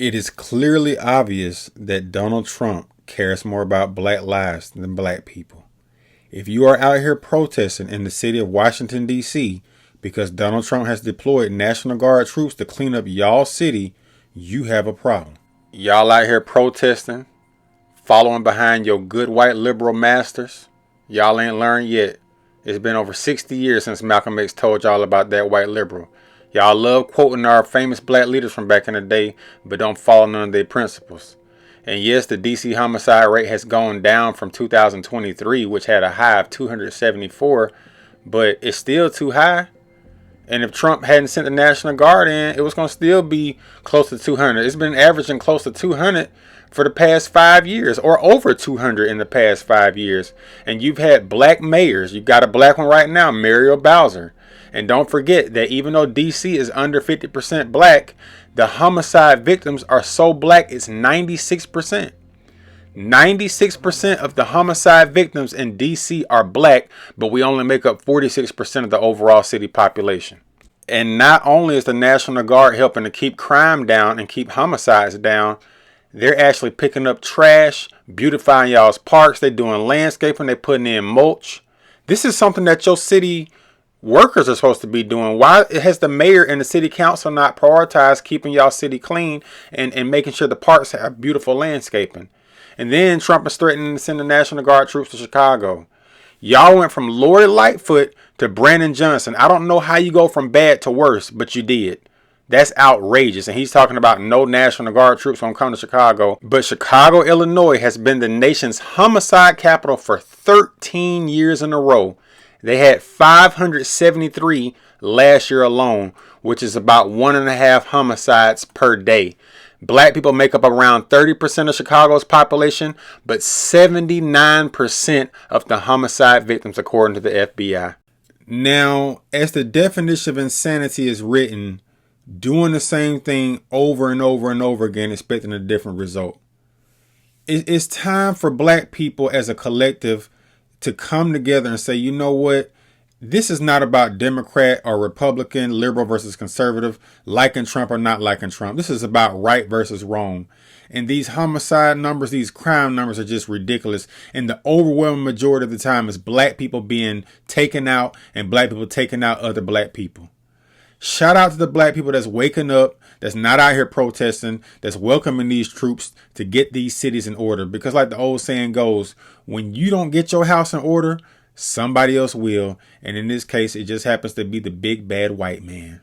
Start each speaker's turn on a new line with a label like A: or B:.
A: It is clearly obvious that Donald Trump cares more about black lives than black people. If you are out here protesting in the city of Washington, D.C., because Donald Trump has deployed National Guard troops to clean up y'all city, you have a problem. Y'all out here protesting, following behind your good white liberal masters. Y'all ain't learned yet. It's been over 60 years since Malcolm X told y'all about that white liberal. Y'all love quoting our famous black leaders from back in the day, but don't follow none of their principles. And yes, the DC homicide rate has gone down from 2023, which had a high of 274, but it's still too high. And if Trump hadn't sent the National Guard in, it was going to still be close to 200. It's been averaging close to 200 for the past 5 years, or over 200 in the past 5 years. And you've had black mayors. You've got a black one right now, Muriel Bowser. And don't forget that even though DC is under 50% black, the homicide victims are so black it's 96%. 96% of the homicide victims in DC are black, but we only make up 46% of the overall city population. And not only is the National Guard helping to keep crime down and keep homicides down, they're actually picking up trash, beautifying y'all's parks. They're doing landscaping. They're putting in mulch. This is something that your city workers are supposed to be doing. Why has the mayor and the city council not prioritized keeping y'all city clean and making sure the parks have beautiful landscaping? And then Trump is threatening to send the National Guard troops to Chicago. Y'all went from Lori Lightfoot to Brandon Johnson. I don't know how you go from bad to worse, but you did. That's outrageous. And he's talking about no National Guard troops won't come to Chicago. But Chicago, Illinois has been the nation's homicide capital for 13 years in a row. They had 573 last year alone, which is about 1.5 homicides per day. Black people make up around 30% of Chicago's population, but 79% of the homicide victims, according to the FBI. Now, as the definition of insanity is written, doing the same thing over and over and over again, expecting a different result. It's time for black people as a collective to come together and say, you know what? This is not about Democrat or Republican, liberal versus conservative, liking Trump or not liking Trump. This is about right versus wrong. And these homicide numbers, these crime numbers are just ridiculous. And the overwhelming majority of the time is black people being taken out and black people taking out other black people. Shout out to the black people that's waking up, that's not out here protesting, that's welcoming these troops to get these cities in order. Because like the old saying goes, when you don't get your house in order, somebody else will. And in this case, it just happens to be the big bad white man.